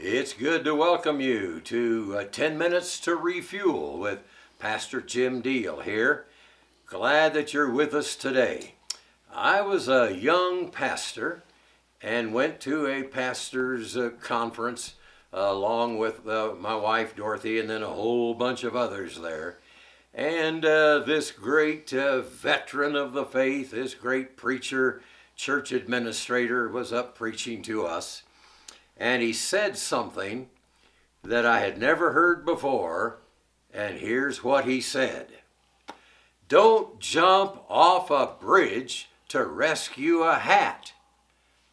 It's good to welcome you to 10 Minutes to Refuel with Pastor Jim Diehl here. Glad that you're with us today. I was a young pastor and went to a pastor's conference along with my wife Dorothy and then a whole bunch of others there. And this great veteran of the faith, this great preacher, church administrator was up preaching to us. And he said something that I had never heard before, and here's what he said. Don't jump off a bridge to rescue a hat.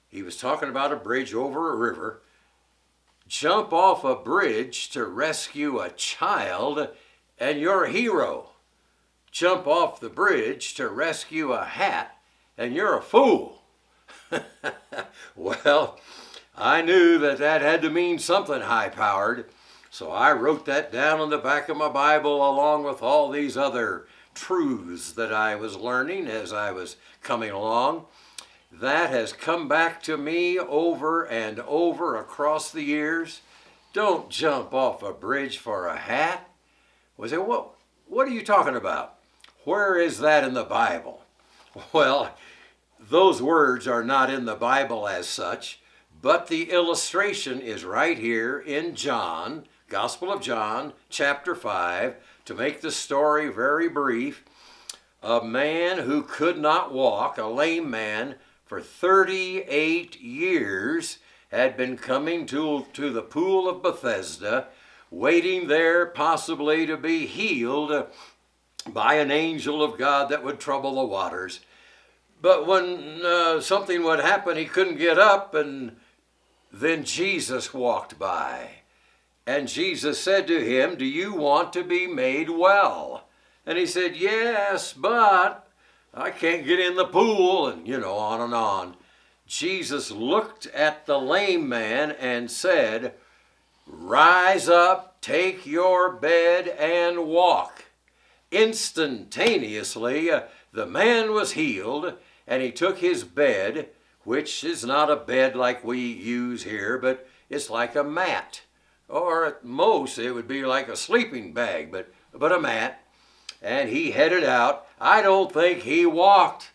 He was talking about a bridge over a river. Jump off a bridge to rescue a child, and you're a hero. Jump off the bridge to rescue a hat, and you're a fool. Well, I knew that had to mean something high-powered, so I wrote that down on the back of my Bible along with all these other truths that I was learning as I was coming along. That has come back to me over and over across the years. Don't jump off a bridge for a hat. Was it what are you talking about? Where is that in the Bible? Well, those words are not in the Bible as such. But the illustration is right here in John, Gospel of John, chapter 5. To make the story very brief, a man who could not walk, a lame man, for 38 years had been coming to the pool of Bethesda, waiting there possibly to be healed by an angel of God that would trouble the waters. But when something would happen, he couldn't get up, and then Jesus walked by, and Jesus said to him, "Do you want to be made well?" And he said, "Yes, but I can't get in the pool," and on and on. Jesus looked at the lame man and said, "Rise up, take your bed, and walk." Instantaneously, the man was healed, and he took his bed, which is not a bed like we use here, but it's like a mat. Or at most, it would be like a sleeping bag, but a mat. And he headed out. I don't think he walked.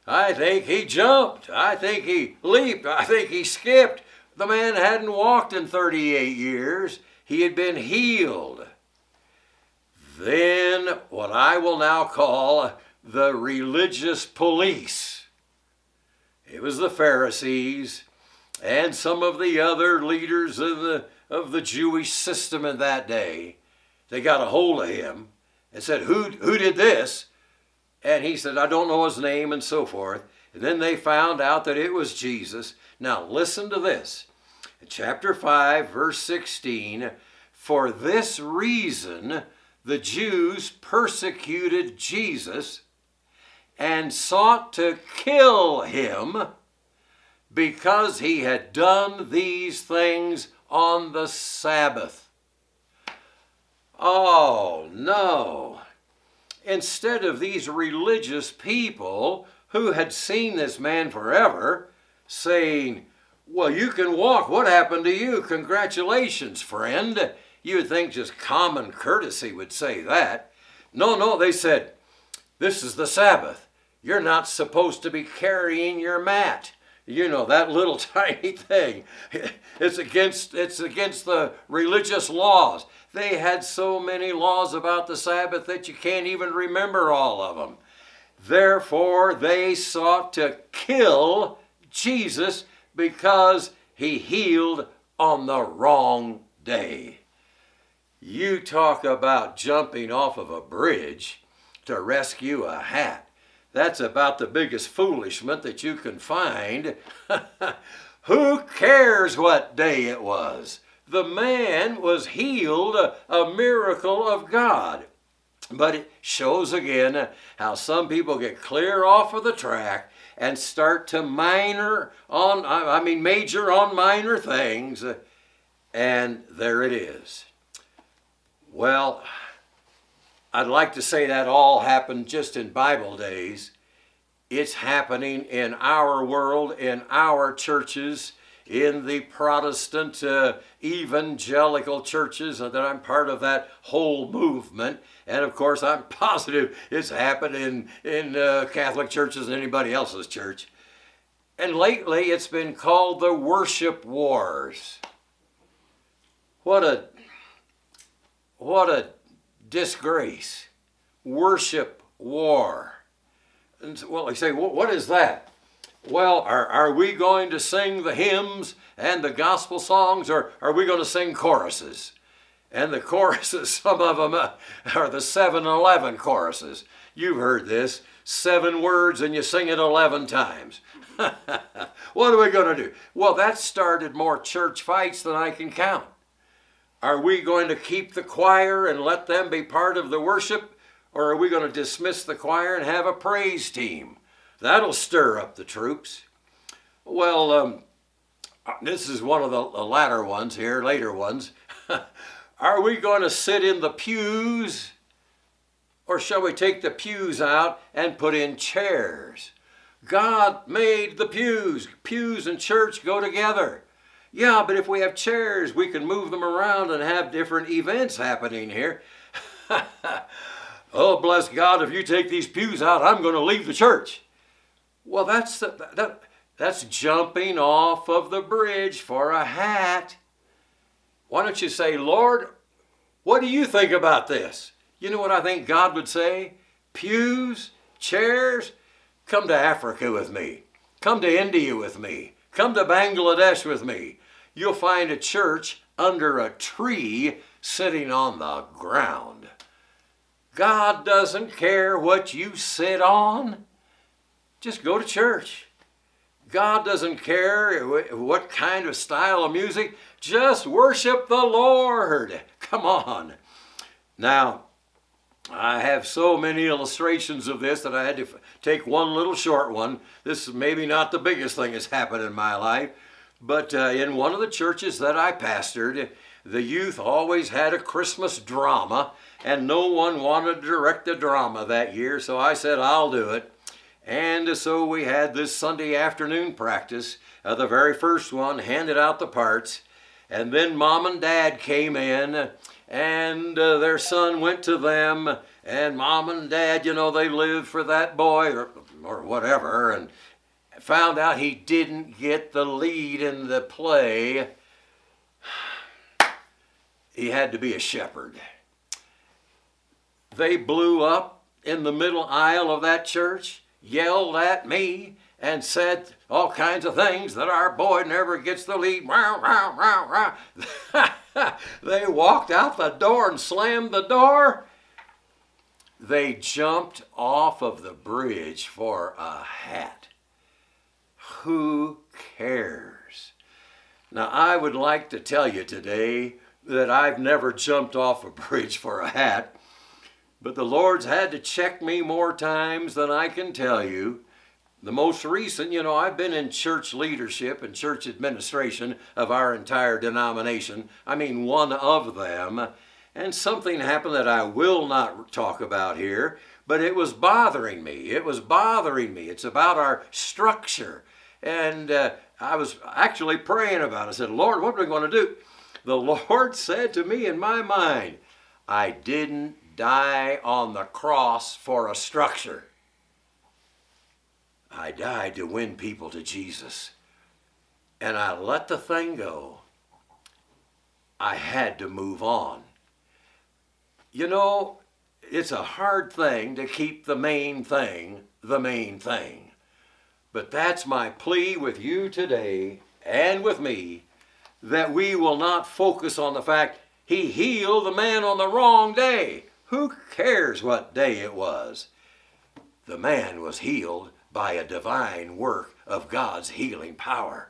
I think he jumped. I think he leaped. I think he skipped. The man hadn't walked in 38 years. He had been healed. Then what I will now call the religious police. It was the Pharisees and some of the other leaders of the Jewish system in that day. They got a hold of him and said, who did this? And he said, I don't know his name, and so forth. And then they found out that it was Jesus. Now listen to this. In chapter 5, verse 16, for this reason the Jews persecuted Jesus and sought to kill him because he had done these things on the Sabbath. Oh, no. Instead of these religious people who had seen this man forever saying, well, you can walk. What happened to you? Congratulations, friend. You would think just common courtesy would say that. No, they said, this is the Sabbath. You're not supposed to be carrying your mat. That little tiny thing. It's against the religious laws. They had so many laws about the Sabbath that you can't even remember all of them. Therefore, they sought to kill Jesus because he healed on the wrong day. You talk about jumping off of a bridge to rescue a hat. That's about the biggest foolishment that you can find. Who cares what day it was? The man was healed, a miracle of God. But it shows again how some people get clear off of the track and start to major on minor things, and there it is. Well, I'd like to say that all happened just in Bible days. It's happening in our world, in our churches, in the Protestant evangelical churches, and that I'm part of that whole movement. And of course, I'm positive it's happened in Catholic churches and anybody else's church. And lately, it's been called the worship wars. What a disgrace. Worship war. And well, they say, what is that? Well, are we going to sing the hymns and the gospel songs, or are we going to sing choruses? And the choruses, some of them are the 7-11 choruses. You've heard this. 7 words and you sing it 11 times. What are we going to do? Well, that started more church fights than I can count. Are we going to keep the choir and let them be part of the worship? Or are we going to dismiss the choir and have a praise team? That'll stir up the troops. Well, this is one of the latter ones here, later ones. Are we going to sit in the pews? Or shall we take the pews out and put in chairs? God made the pews. Pews and church go together. Yeah, but if we have chairs, we can move them around and have different events happening here. Oh, bless God, if you take these pews out, I'm going to leave the church. Well, that's jumping off of the bridge for a hat. Why don't you say, Lord, what do you think about this? You know what I think God would say? Pews, chairs, come to Africa with me. Come to India with me. Come to Bangladesh with me. You'll find a church under a tree sitting on the ground. God doesn't care what you sit on. Just go to church. God doesn't care what kind of style of music. Just worship the Lord. Come on. Now, I have so many illustrations of this that I had to take one little short one. This is maybe not the biggest thing that's happened in my life, but in one of the churches that I pastored, the youth always had a Christmas drama, and no one wanted to direct the drama that year, so I said, I'll do it. And so we had this Sunday afternoon practice, the very first one, handed out the parts, and then Mom and Dad came in, and their son went to them, and Mom and Dad, you know, they lived for that boy or whatever, and found out he didn't get the lead in the play. He had to be a shepherd. They blew up in the middle aisle of that church, yelled at me, and said all kinds of things that our boy never gets the lead. They walked out the door and slammed the door. They jumped off of the bridge for a hat. Who cares? Now, I would like to tell you today that I've never jumped off a bridge for a hat, but the Lord's had to check me more times than I can tell you. The most recent, you know, I've been in church leadership and church administration of our entire denomination. I mean, one of them. And something happened that I will not talk about here, but it was bothering me. It was bothering me. It's about our structure. And I was actually praying about it. I said, Lord, what are we going to do? The Lord said to me in my mind, I didn't die on the cross for a structure. I died to win people to Jesus. And I let the thing go. I had to move on. You know, it's a hard thing to keep the main thing the main thing. But that's my plea with you today and with me, that we will not focus on the fact he healed the man on the wrong day. Who cares what day it was? The man was healed by a divine work of God's healing power.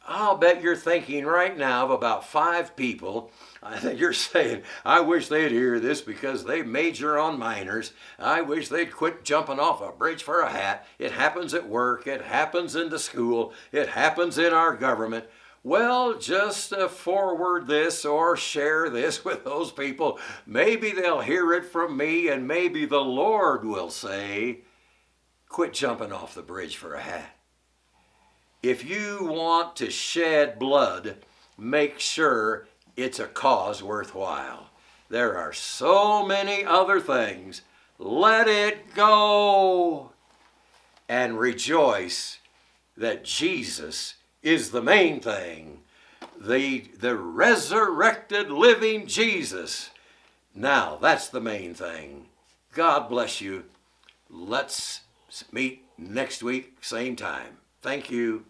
I'll bet you're thinking right now of about 5 people. I think you're saying, I wish they'd hear this because they major on minors. I wish they'd quit jumping off a bridge for a hat. It happens at work. It happens in the school. It happens in our government. Well, just forward this or share this with those people. Maybe they'll hear it from me, and maybe the Lord will say, quit jumping off the bridge for a hat. if you want to shed blood, make sure it's a cause worthwhile. There are so many other things. Let it go and rejoice that Jesus is the main thing. The resurrected living Jesus. Now, that's the main thing. God bless you. Let's meet next week, same time. Thank you.